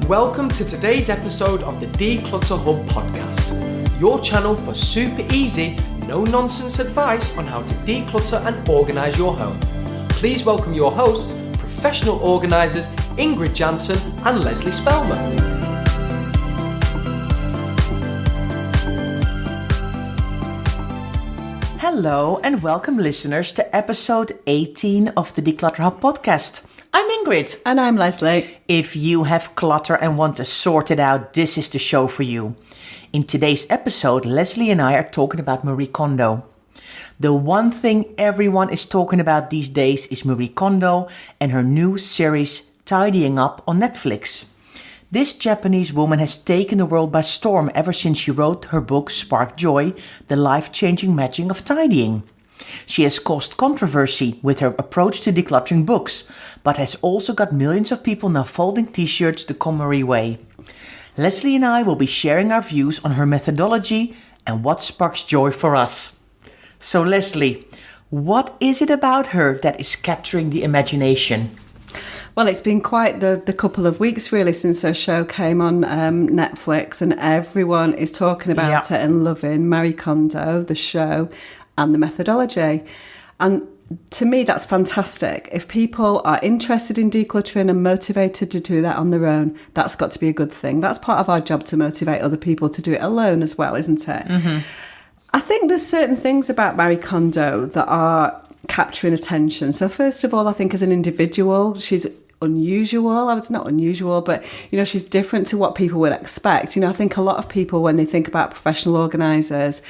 Welcome to today's episode of the Declutter Hub podcast, your channel for super easy, no-nonsense advice on how to declutter and organise your home. Please welcome your hosts, professional organisers Ingrid Jansen and Lesley Spellman. Hello and welcome listeners to episode 18 of the Declutter Hub podcast. I'm Ingrid. And I'm Lesley. If you have clutter and want to sort it out, this is the show for you. In today's episode, Lesley and I are talking about Marie Kondo. The one thing everyone is talking about these days is Marie Kondo and her new series Tidying Up on Netflix. This Japanese woman has taken the world by storm ever since she wrote her book Spark Joy, The Life-Changing Magic of Tidying. She has caused controversy with her approach to decluttering books, but has also got millions of people now folding t-shirts the KonMari way. Lesley and I will be sharing our views on her methodology and what sparks joy for us. So Lesley, what is it about her that is capturing the imagination? Well, it's been quite the couple of weeks really since her show came on Netflix, and everyone is talking about it and loving Marie Kondo, the show, and the methodology. And to me, that's fantastic. If people are interested in decluttering and motivated to do that on their own, that's got to be a good thing. That's part of our job, to motivate other people to do it alone as well, isn't it? Mm-hmm. I think there's certain things about Marie Kondo that are capturing attention. So first of all, I think as an individual, she's unusual. It's not unusual, but she's different to what people would expect. I think a lot of people, when they think about professional organisers,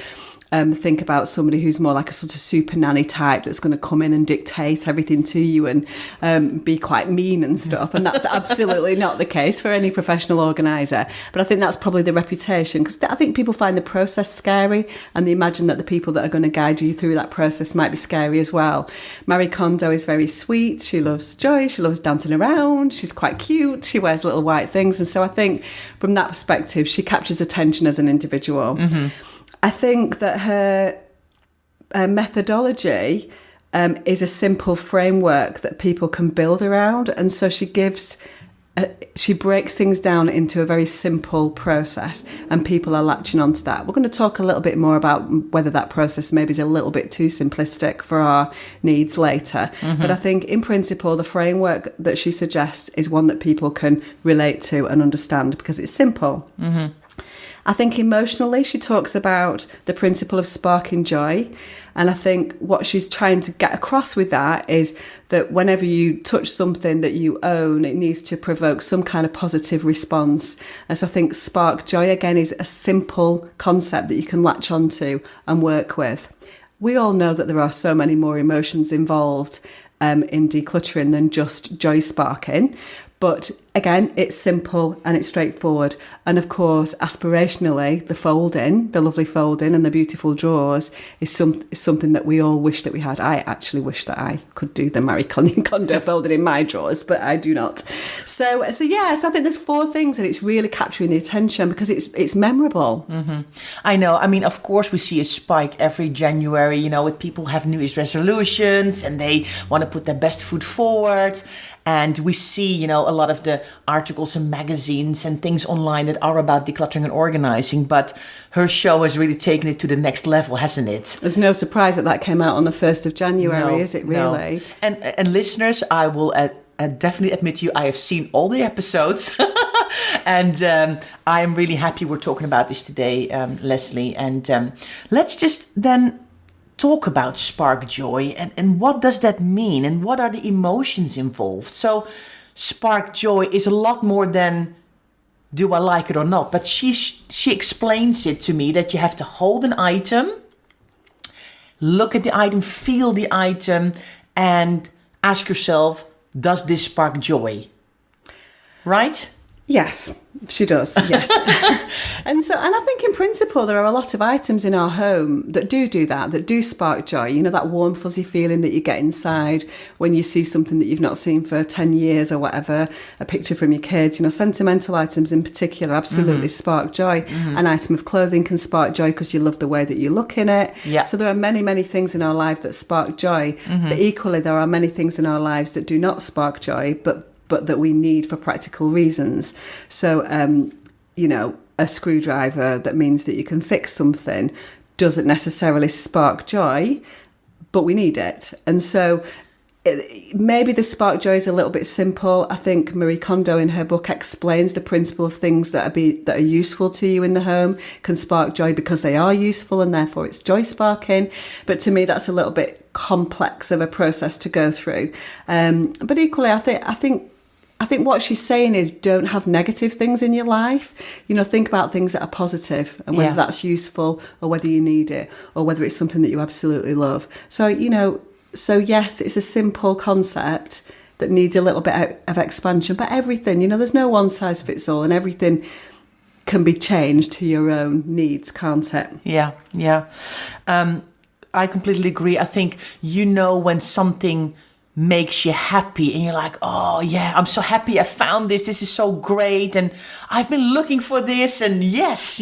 think about somebody who's more like a sort of super nanny type that's going to come in and dictate everything to you and be quite mean and stuff. And that's absolutely not the case for any professional organiser. But I think that's probably the reputation, because I think people find the process scary and they imagine that the people that are going to guide you through that process might be scary as well. Marie Kondo is very sweet. She loves joy. She loves dancing around. She's quite cute. She wears little white things. And so I think from that perspective, she captures attention as an individual. Mm-hmm. I think that her methodology is a simple framework that people can build around. And so she breaks things down into a very simple process, and people are latching onto that. We're going to talk a little bit more about whether that process maybe is a little bit too simplistic for our needs later. Mm-hmm. But I think in principle, the framework that she suggests is one that people can relate to and understand because it's simple. Mm-hmm. I think emotionally, she talks about the principle of sparking joy. And I think what she's trying to get across with that is that whenever you touch something that you own, it needs to provoke some kind of positive response. And so I think spark joy, again, is a simple concept that you can latch onto and work with. We all know that there are so many more emotions involved in decluttering than just joy sparking. But again, it's simple and it's straightforward. And of course, aspirationally, the lovely folding and the beautiful drawers is something that we all wish that we had. I actually wish that I could do the Marie Kondo folding in my drawers, but I do not. So I think there's four things and it's really capturing the attention because it's memorable. Mm-hmm. I know. I mean, of course, we see a spike every January, with people have New Year's resolutions and they want to put their best foot forward. And we see, a lot of the articles and magazines and things online that are about decluttering and organizing. But her show has really taken it to the next level, hasn't it? There's no surprise that came out on the 1st of January, is it really? No. And listeners, I will definitely admit to you, I have seen all the episodes. And I am really happy we're talking about this today, Lesley. And let's just then talk about spark joy and what does that mean and what are the emotions involved. So spark joy is a lot more than do I like it or not, but she explains it to me that you have to hold an item, look at the item, feel the item, and ask yourself, does this spark joy? Right? Yes, she does. Yes. And I think in principle, there are a lot of items in our home that do that, that do spark joy. That warm, fuzzy feeling that you get inside when you see something that you've not seen for 10 years or whatever, a picture from your kids. Sentimental items in particular absolutely spark joy. Mm-hmm. An item of clothing can spark joy because you love the way that you look in it. Yeah. So there are many, many things in our life that spark joy. Mm-hmm. But equally, there are many things in our lives that do not spark joy, but but that we need for practical reasons. So, a screwdriver that means that you can fix something doesn't necessarily spark joy, but we need it. And so maybe the spark joy is a little bit simple. I think Marie Kondo in her book explains the principle of things that are useful to you in the home can spark joy because they are useful, and therefore it's joy sparking. But to me, that's a little bit complex of a process to go through. But equally, I think what she's saying is don't have negative things in your life. Think about things that are positive and whether that's useful or whether you need it or whether it's something that you absolutely love. So yes, it's a simple concept that needs a little bit of expansion, but everything, there's no one size fits all, and everything can be changed to your own needs, can't it? Yeah. I completely agree. I think when something makes you happy and you're like, oh yeah, I'm so happy I found this is so great and I've been looking for this, and yes,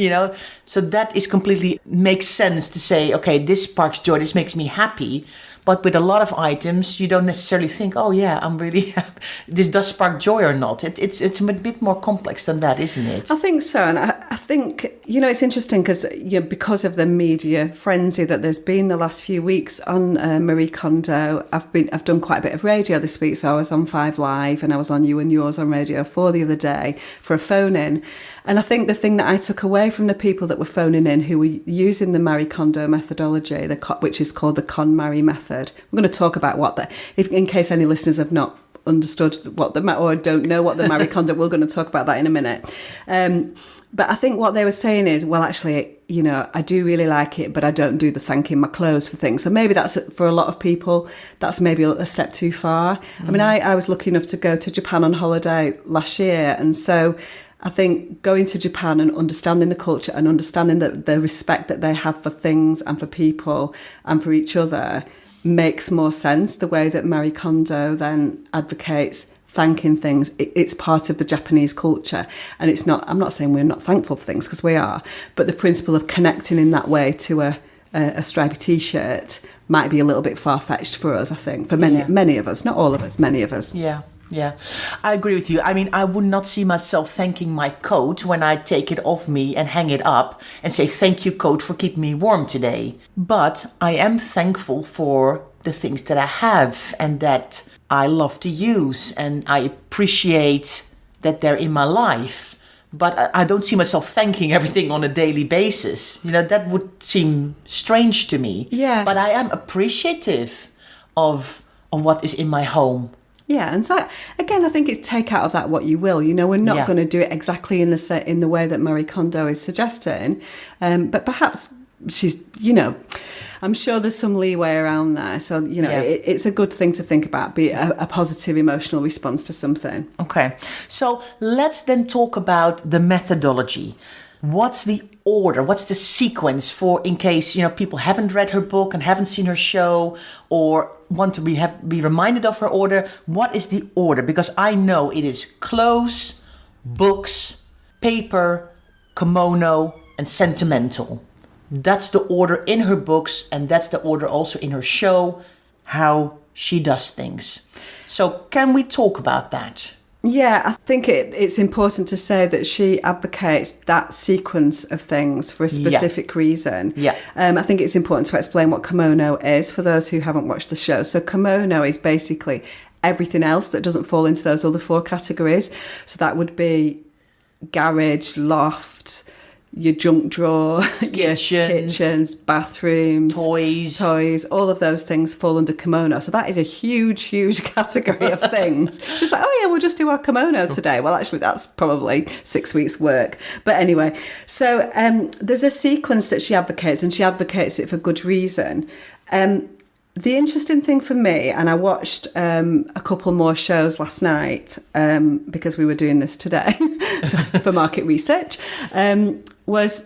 so that is completely makes sense to say, okay, this sparks joy, this makes me happy. But with a lot of items, you don't necessarily think, oh yeah, I'm really happy. This does spark joy or not. It's a bit more complex than that, isn't it? I think so. And I think, it's interesting because of the media frenzy that there's been the last few weeks on Marie Kondo. I've done quite a bit of radio this week. So I was on 5 Live and I was on You and Yours on Radio 4 the other day for a phone-in. And I think the thing that I took away from the people that were phoning in who were using the Marie Kondo methodology, which is called the KonMari method. We're going to talk about in case any listeners have not understood or don't know what the Marie Kondo, we're going to talk about that in a minute. But I think what they were saying is, well, actually, I do really like it, but I don't do the thanking my clothes for things. So maybe that's, for a lot of people, that's maybe a step too far. I mean, I was lucky enough to go to Japan on holiday last year. And so I think going to Japan and understanding the culture and understanding the respect that they have for things and for people and for each other makes more sense. The way that Marie Kondo then advocates thanking things, it's part of the Japanese culture. And it's not, I'm not saying we're not thankful for things, because we are, but the principle of connecting in that way to a stripy T-shirt might be a little bit far-fetched for us, I think, for many of us, not all of us, many of us. Yeah, I agree with you. I mean, I would not see myself thanking my coat when I take it off me and hang it up and say, thank you, coat, for keeping me warm today. But I am thankful for the things that I have and that I love to use, and I appreciate that they're in my life. But I don't see myself thanking everything on a daily basis. That would seem strange to me. Yeah. But I am appreciative of what is in my home. Yeah, and so again, I think it's take out of that what you will. We're not going to do it exactly in the way that Marie Kondo is suggesting, but perhaps she's, I'm sure there's some leeway around there. So it's a good thing to think about, be a positive emotional response to something. Okay, so let's then talk about the methodology. What's the order? What's the sequence for, in case people haven't read her book and haven't seen her show or want to be reminded of her order? What is the order? Because I know it is clothes, books, paper, komono, and sentimental. That's the order in her books, and that's the order also in her show, how she does things. So can we talk about that? Yeah, I think it's important to say that she advocates that sequence of things for a specific reason. Yeah. I think it's important to explain what komono is for those who haven't watched the show. So komono is basically everything else that doesn't fall into those other 4 categories. So that would be garage, loft, your junk drawer, your kitchens, bathrooms, toys, all of those things fall under komono. So that is a huge category of things. She's like, oh yeah, we'll just do our komono today. Well, actually, that's probably 6 weeks' work. But anyway, so there's a sequence that she advocates, and she advocates it for good reason. The interesting thing for me, and I watched a couple more shows last night because we were doing this today for market research, was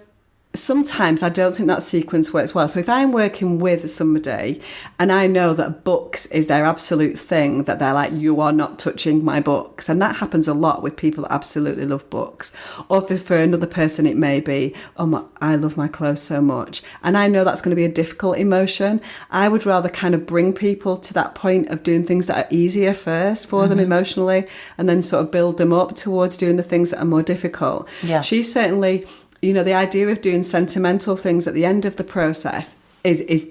sometimes I don't think that sequence works well. So if I'm working with somebody and I know that books is their absolute thing, that they're like, you are not touching my books. And that happens a lot with people that absolutely love books. Or for another person, it may be, I love my clothes so much. And I know that's going to be a difficult emotion. I would rather kind of bring people to that point of doing things that are easier first for them emotionally, and then sort of build them up towards doing the things that are more difficult. Yeah. She's certainly... the idea of doing sentimental things at the end of the process is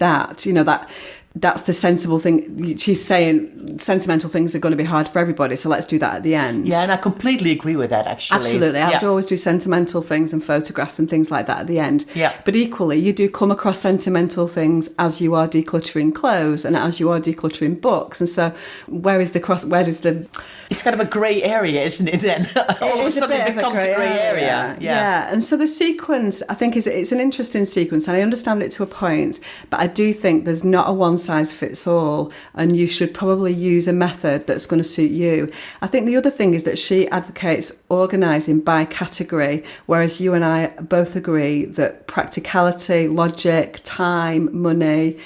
that's the sensible thing. She's saying sentimental things are going to be hard for everybody, so let's do that at the end. Yeah, and I completely agree with that, actually. Absolutely. I would always do sentimental things and photographs and things like that at the end. Yeah. But equally, you do come across sentimental things as you are decluttering clothes and as you are decluttering books. And so where does the... It's kind of a grey area, isn't it, then? All of a sudden it becomes a grey area. Yeah. And so the sequence, I think, it's an interesting sequence, and I understand it to a point, but I do think there's not a one-size-fits-all, and you should probably use a method that's going to suit you. I think the other thing is that she advocates organising by category, whereas you and I both agree that practicality, logic, time, money,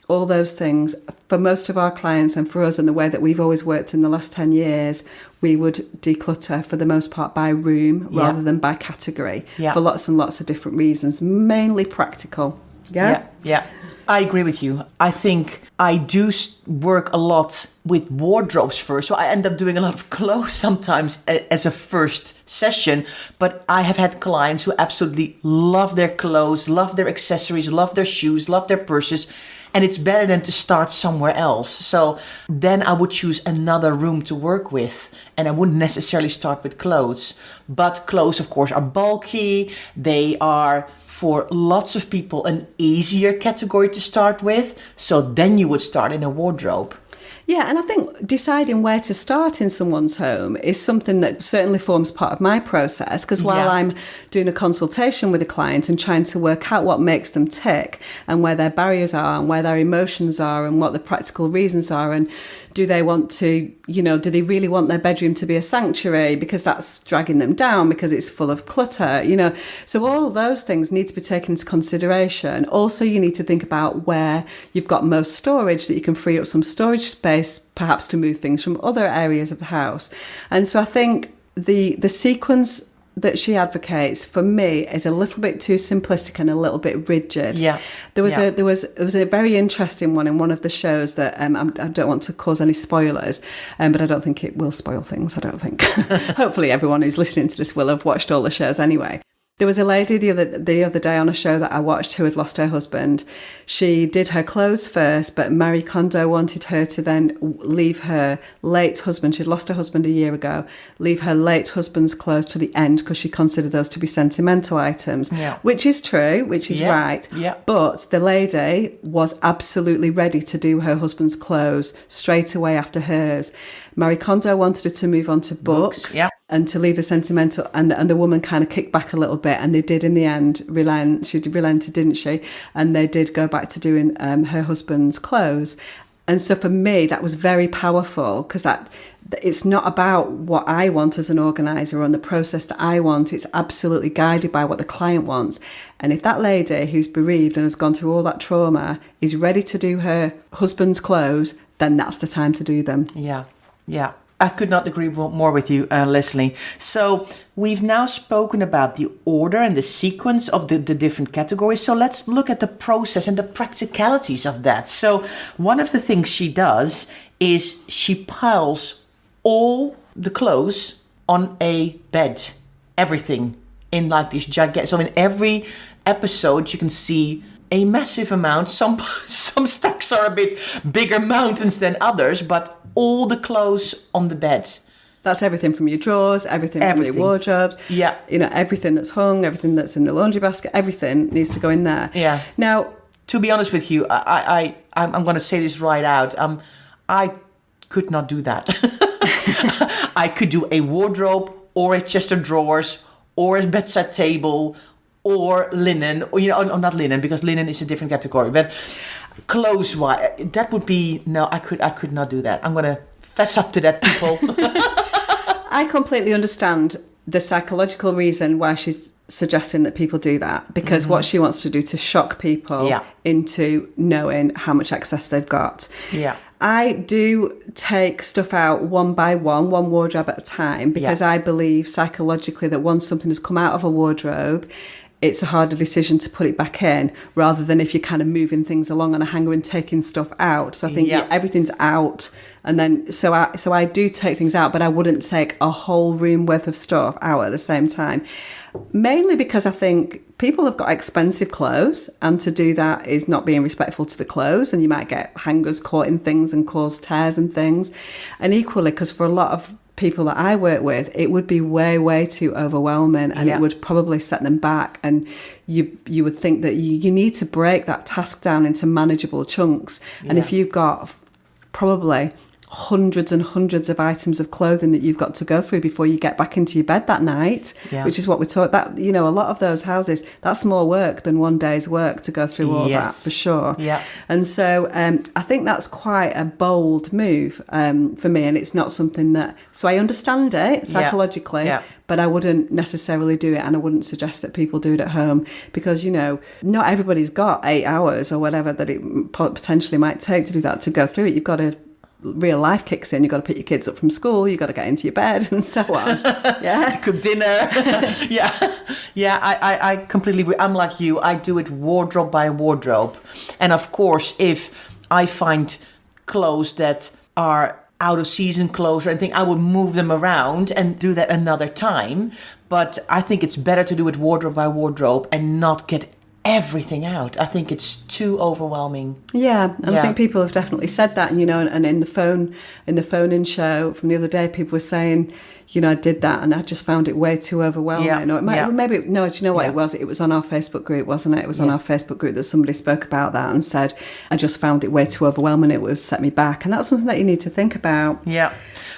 all those things, for most of our clients and for us, and the way that we've always worked in the last 10 years, we would declutter for the most part by room rather than by category for lots and lots of different reasons, mainly practical. Yeah. I agree with you. I think I do work a lot with wardrobes first. So I end up doing a lot of clothes sometimes as a first session. But I have had clients who absolutely love their clothes, love their accessories, love their shoes, love their purses. And it's better than to start somewhere else. So then I would choose another room to work with. And I wouldn't necessarily start with clothes. But clothes, of course, are bulky. They are, for lots of people, an easier category to start with. So then you would start in a wardrobe. Yeah, and I think deciding where to start in someone's home is something that certainly forms part of my process, because while I'm doing a consultation with a client and trying to work out what makes them tick and where their barriers are and where their emotions are and what the practical reasons are, and do they want to, do they really want their bedroom to be a sanctuary because that's dragging them down because it's full of clutter, So all of those things need to be taken into consideration. Also, you need to think about where you've got most storage, that you can free up some storage space, perhaps to move things from other areas of the house. And so I think the sequence that she advocates, for me, is a little bit too simplistic and a little bit rigid. Yeah. There was a very interesting one in one of the shows that I don't want to cause any spoilers, but I don't think it will spoil things. I don't think. Hopefully, everyone who's listening to this will have watched all the shows anyway. There was a lady the other day on a show that I watched who had lost her husband. She did her clothes first, but Marie Kondo wanted her to then leave her late husband. She'd lost her husband a year ago. Leave her late husband's clothes to the end because she considered those to be sentimental items, which is true, which is right. Yeah. But the lady was absolutely ready to do her husband's clothes straight away after hers. Marie Kondo wanted her to move on to books. And to leave the sentimental, and the woman kind of kicked back a little bit, and they did in the end relent. She relented, didn't she? And they did go back to doing her husband's clothes. And so for me, that was very powerful, because that it's not about what I want as an organizer or the process that I want. It's absolutely guided by what the client wants. And if that lady who's bereaved and has gone through all that trauma is ready to do her husband's clothes, then that's the time to do them. Yeah. I could not agree more with you, Lesley. So we've now spoken about the order and the sequence of the different categories. So let's look at the process and the practicalities of that. So one of the things she does is she piles all the clothes on a bed. Everything in like this gigantic. So in every episode you can see a massive amount. Some stacks are a bit bigger mountains than others, but all the clothes on the bed. That's everything from your drawers, everything from your wardrobes. Yeah. Everything that's hung, everything that's in the laundry basket, everything needs to go in there. Yeah. Now, to be honest with you, I'm going to say this right out. I could not do that. I could do a wardrobe or a chest of drawers or a bedside table or linen, or not linen, because linen is a different category, but clothes-wise, that would be, no, I could not do that. I'm going to fess up to that, people. I completely understand the psychological reason why she's suggesting that people do that, because what she wants to do to shock people into knowing how much excess they've got. Yeah. I do take stuff out one by one wardrobe at a time, because I believe psychologically that once something has come out of a wardrobe, it's a harder decision to put it back in, rather than if you're kind of moving things along on a hanger and taking stuff out. So I think everything's out, and then so I do take things out, but I wouldn't take a whole room worth of stuff out at the same time. Mainly because I think people have got expensive clothes, and to do that is not being respectful to the clothes, and you might get hangers caught in things and cause tears and things. And equally, because for a lot of people that I work with, it would be way too overwhelming, and it would probably set them back, and you would think that you need to break that task down into manageable chunks. And if you've got probably hundreds and hundreds of items of clothing that you've got to go through before you get back into your bed that night, which is what we taught, that, you know, a lot of those houses, that's more work than one day's work to go through all that, for sure. And so I think that's quite a bold move for me, and it's not something that, so I understand it psychologically, but I wouldn't necessarily do it, and I wouldn't suggest that people do it at home, because, you know, not everybody's got 8 hours or whatever that it potentially might take to do that, to go through it. You've got to, real life kicks in, you've got to pick your kids up from school, you've got to get into your bed and so on. Cook dinner. I completely agree. I'm like you, I do it wardrobe by wardrobe. And of course, if I find clothes that are out of season clothes or anything, I will move them around and do that another time. But I think it's better to do it wardrobe by wardrobe and not get everything out. I think it's too overwhelming. I think people have definitely said that, you know, and in the phone-in show from the other day, people were saying, you know, I did that and I just found it way too overwhelming. Or it might, maybe, no, do you know what it was? It was on our Facebook group, wasn't it? It was on our Facebook group that somebody spoke about that and said, I just found it way too overwhelming. It would set me back. And that's something that you need to think about.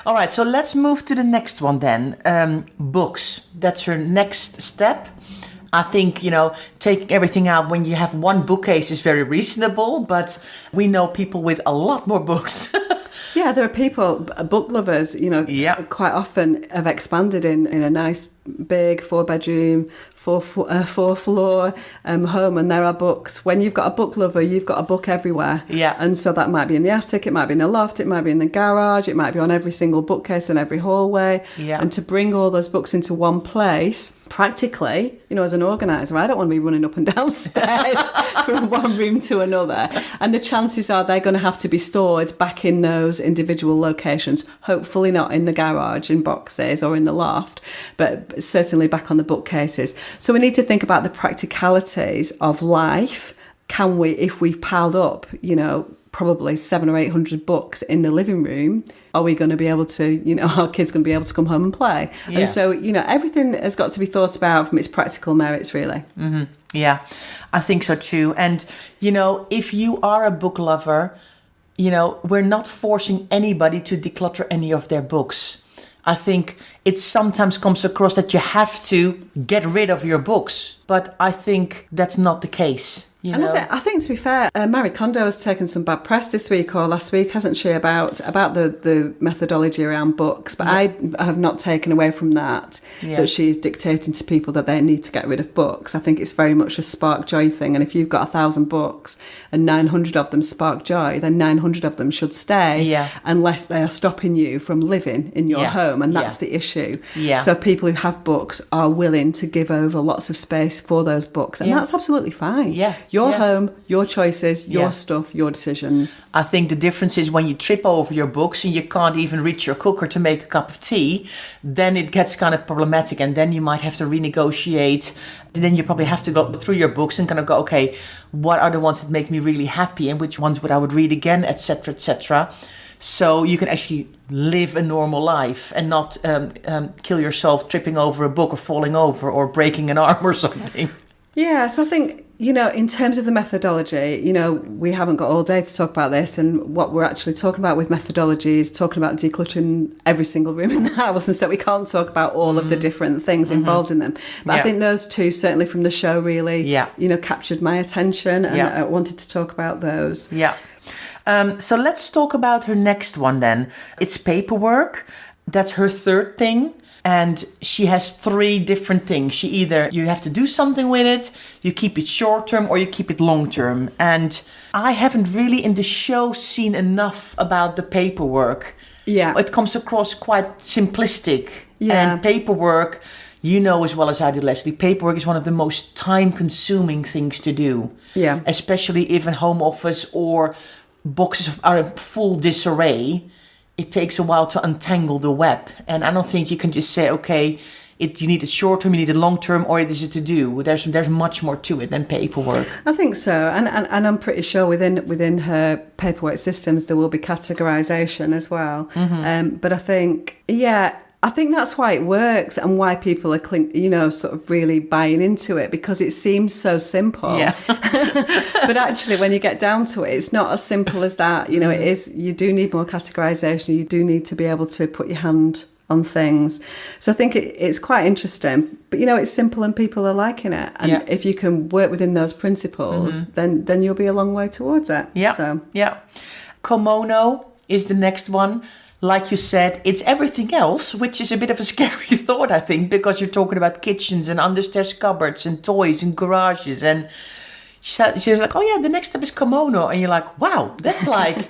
All right, so let's move to the next one then. Books. That's her next step. I think, you know, taking everything out when you have one bookcase is very reasonable, but we know people with a lot more books. Yeah, there are people, book lovers, you know, quite often have expanded in a nice big 4-bedroom, four-floor home, and there are books. When you've got a book lover, you've got a book everywhere. And so that might be in the attic, it might be in the loft, it might be in the garage, it might be on every single bookcase in every hallway. And to bring all those books into one place, practically, you know, as an organiser, I don't want to be running up and down stairs from one room to another. And the chances are they're going to have to be stored back in those individual locations, hopefully not in the garage in boxes or in the loft, but certainly back on the bookcases. So we need to think about the practicalities of life. Can we, if we've piled up, you know, probably 700 or 800 books in the living room, are we going to be able to, you know, our kids going to be able to come home and play? And so, you know, everything has got to be thought about from its practical merits, really. Yeah, I think so too. And, you know, if you are a book lover, you know, we're not forcing anybody to declutter any of their books. I think it sometimes comes across that you have to get rid of your books, but I think that's not the case. You know? I think to be fair, Marie Kondo has taken some bad press this week or last week, hasn't she, about the methodology around books? But I have not taken away from that she's dictating to people that they need to get rid of books. I think it's very much a spark joy thing. And if you've got 1,000 books and 900 of them spark joy, then 900 of them should stay unless they are stopping you from living in your home. And that's the issue. So people who have books are willing to give over lots of space for those books. And that's absolutely fine. Your home, your choices, your stuff, your decisions. I think the difference is when you trip over your books and you can't even reach your cooker to make a cup of tea, then it gets kind of problematic, and then you might have to renegotiate. And then you probably have to go through your books and kind of go, okay, what are the ones that make me really happy and which ones would I would read again, etc., etc. So you can actually live a normal life and not kill yourself tripping over a book or falling over or breaking an arm or something. Yeah, so I think, you know, in terms of the methodology, you know, we haven't got all day to talk about this, and what we're actually talking about with methodology is talking about decluttering every single room in the house, and so we can't talk about all of the different things involved in them. But I think those two, certainly from the show, really, you know, captured my attention, and I wanted to talk about those. So let's talk about her next one then. It's paperwork. That's her third thing. And she has 3 different things. You have to do something with it, you keep it short term, or you keep it long term. And I haven't really in the show seen enough about the paperwork. Yeah. It comes across quite simplistic. Yeah. And paperwork, you know as well as I do, Lesley, paperwork is one of the most time-consuming things to do. Yeah. Especially if in home office or boxes are in full disarray. It takes a while to untangle the web. And I don't think you can just say, okay, you need it short term, you need it long term, or it is a to do. There's much more to it than paperwork. I think so. And I'm pretty sure within her paperwork systems there will be categorization as well. But I think, I think that's why it works and why people are, sort of really buying into it, because it seems so simple. Yeah. But actually, when you get down to it, it's not as simple as that. It is. You do need more categorization. You do need to be able to put your hand on things. So I think it's quite interesting. But it's simple and people are liking it. And if you can work within those principles, then you'll be a long way towards it. Yeah. So. Yeah. Komono is the next one. Like you said, it's everything else, which is a bit of a scary thought, I think, because you're talking about kitchens and understairs cupboards and toys and garages. And she was like, oh yeah, the next step is komono. And you're like, wow, that's like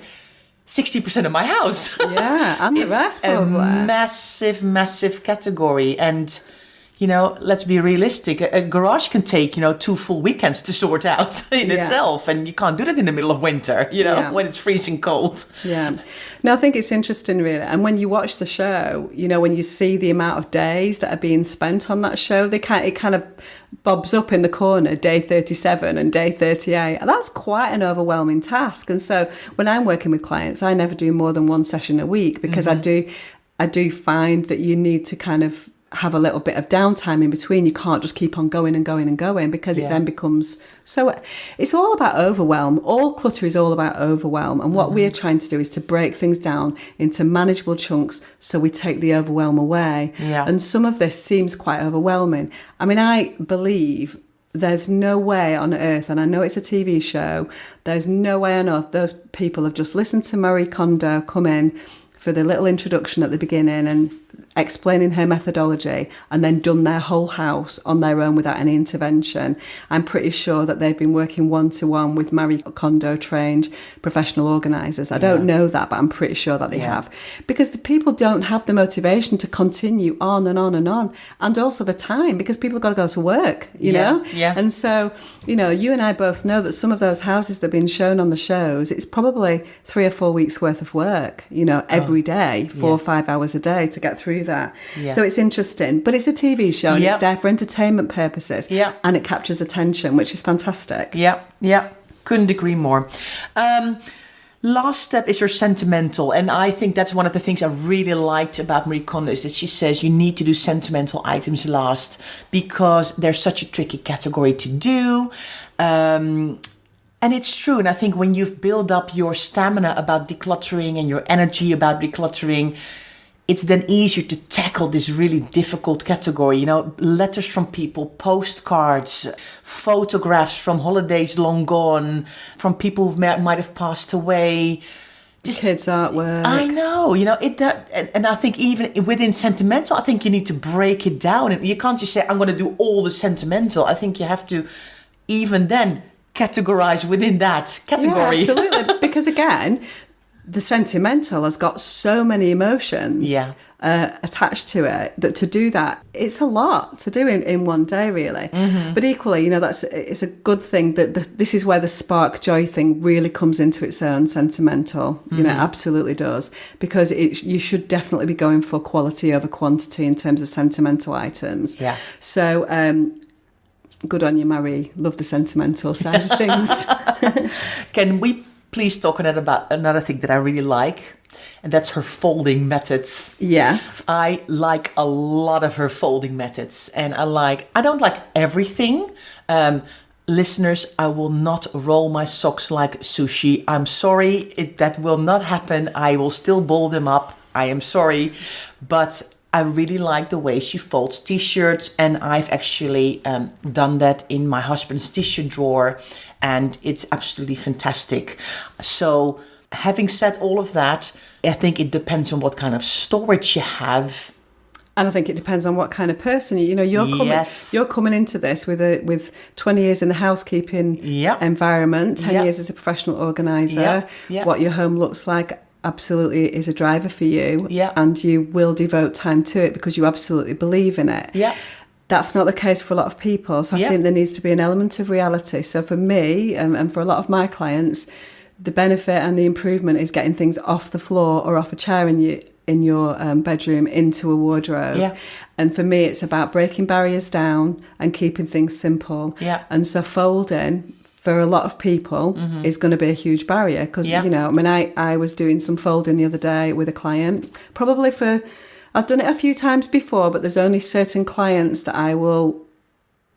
60% of my house. Yeah, and the rest probably. A massive, massive category. And, let's be realistic. A garage can take, 2 full weekends to sort out in itself. And you can't do that in the middle of winter, when it's freezing cold. Yeah. No, I think it's interesting, really. And when you watch the show, when you see the amount of days that are being spent on that show, it kind of bobs up in the corner, day 37 and day 38. And that's quite an overwhelming task. And so when I'm working with clients, I never do more than 1 session a week, because I do find that you need to kind of have a little bit of downtime in between. You can't just keep on going and going and going, because it then becomes so. It's all about overwhelm. All clutter is all about overwhelm, and what we're trying to do is to break things down into manageable chunks so we take the overwhelm away. And some of this seems quite overwhelming. I mean, I believe there's no way on earth, and I know it's a TV show, there's no way on earth those people have just listened to Marie Kondo come in for the little introduction at the beginning and explaining her methodology, and then done their whole house on their own without any intervention. I'm pretty sure that they've been working one-to-one with Marie Kondo trained professional organisers. I don't know that, but I'm pretty sure that they have. Because the people don't have the motivation to continue on and on and on. And also the time, because people have got to go to work, you know? Yeah. And so, you and I both know that some of those houses that have been shown on the shows, it's probably 3 or 4 weeks worth of work, every day, 4 or 5 hours a day to get through that. So it's interesting, but it's a TV show and it's there for entertainment purposes, and it captures attention, which is fantastic. Couldn't agree more. Last step is her sentimental, and I think that's one of the things I really liked about Marie Kondo, is that she says you need to do sentimental items last, because they're such a tricky category to do. And it's true. And I think when you've built up your stamina about decluttering and your energy about decluttering, it's then easier to tackle this really difficult category. Letters from people, postcards, photographs from holidays long gone, from people who might have passed away. Just kids' artwork. I know, and I think even within sentimental, I think you need to break it down. And you can't just say, I'm going to do all the sentimental. I think you have to even then categorize within that category. Yeah, absolutely. Because again, the sentimental has got so many emotions attached to it that to do that, it's a lot to do in one day, really. But equally, it's a good thing that this is where the spark joy thing really comes into its own. Sentimental, absolutely does, because you should definitely be going for quality over quantity in terms of sentimental items. So good on you, Marie. Love the sentimental side of things. Can we please talk about another thing that I really like, and that's her folding methods. Yes. I like a lot of her folding methods, and I don't like everything. Listeners, I will not roll my socks like sushi. I'm sorry, that will not happen. I will still ball them up. I am sorry, but I really like the way she folds t-shirts, and I've actually done that in my husband's t-shirt drawer, and it's absolutely fantastic. So having said all of that, I think it depends on what kind of storage you have. And I think it depends on what kind of person you're coming into this with 20 years in the housekeeping environment, 10 years as a professional organizer. What your home looks like absolutely is a driver for you, and you will devote time to it because you absolutely believe in it. That's not the case for a lot of people. So I think there needs to be an element of reality. So for me and for a lot of my clients, the benefit and the improvement is getting things off the floor or off a chair in your bedroom into a wardrobe. And for me, it's about breaking barriers down and keeping things simple. And so folding for a lot of people is going to be a huge barrier because, I was doing some folding the other day with a client, I've done it a few times before, but there's only certain clients that I will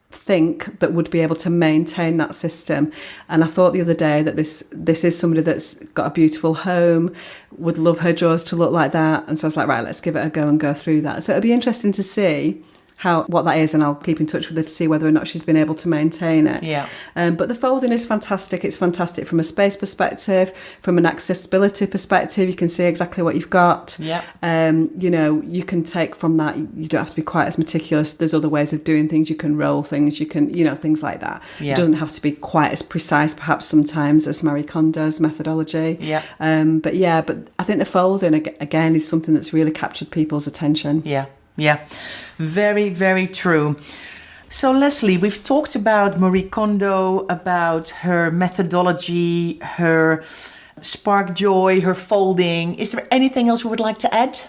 think that would be able to maintain that system. And I thought the other day that this is somebody that's got a beautiful home, would love her drawers to look like that. And so I was like, right, let's give it a go and go through that. So it'll be interesting to see what that is, and I'll keep in touch with her to see whether or not she's been able to maintain it. But the folding is fantastic. It's fantastic from a space perspective, from an accessibility perspective. You can see exactly what you've got. You can take from that. You don't have to be quite as meticulous. There's other ways of doing things. You can roll things. You can, things like that. It doesn't have to be quite as precise, perhaps sometimes, as Marie Kondo's methodology. But I think the folding again is something that's really captured people's attention. Very, very true. So Lesley, we've talked about Marie Kondo, about her methodology, her spark joy, her folding. Is there anything else we would like to add?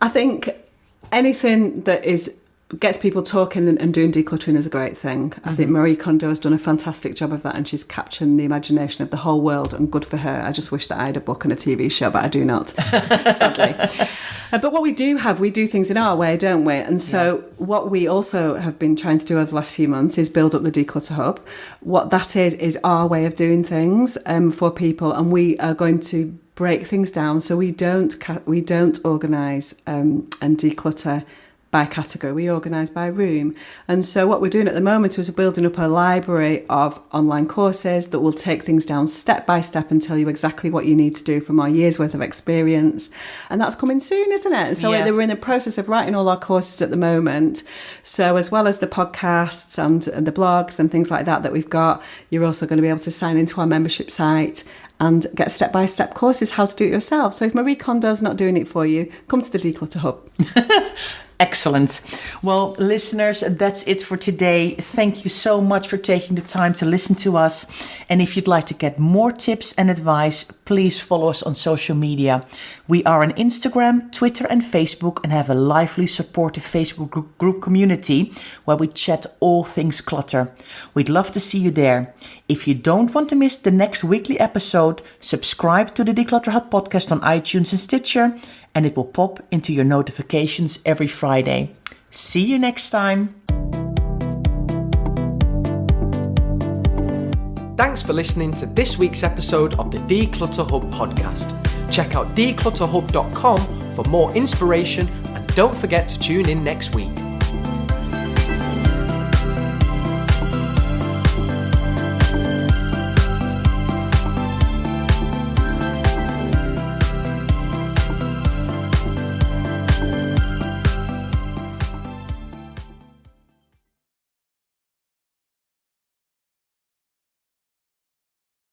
I think anything that gets people talking and doing decluttering is a great thing. I think Marie Kondo has done a fantastic job of that, and she's captured the imagination of the whole world, and good for her. I just wish that I had a book and a TV show, but I do not, sadly. But what we do things in our way, don't we? And so what we also have been trying to do over the last few months is build up the Declutter Hub. What that is our way of doing things for people, and we are going to break things down so we don't organise and declutter by category. We organise by room. And so what we're doing at the moment is we're building up a library of online courses that will take things down step by step and tell you exactly what you need to do from our year's worth of experience. And that's coming soon, isn't it? And so we're in the process of writing all our courses at the moment. So as well as the podcasts and the blogs and things like that we've got, you're also going to be able to sign into our membership site and get step-by-step courses how to do it yourself. So if Marie Kondo's not doing it for you, come to the Declutter Hub. Excellent. Well, listeners, that's it for today. Thank you so much for taking the time to listen to us. And if you'd like to get more tips and advice, please follow us on social media. We are on Instagram, Twitter and Facebook, and have a lively, supportive Facebook group community where we chat all things clutter. We'd love to see you there. If you don't want to miss the next weekly episode, subscribe to the Declutter Hub podcast on iTunes and Stitcher, and it will pop into your notifications every Friday. See you next time. Thanks for listening to this week's episode of the Declutter Hub podcast. Check out declutterhub.com for more inspiration, and don't forget to tune in next week.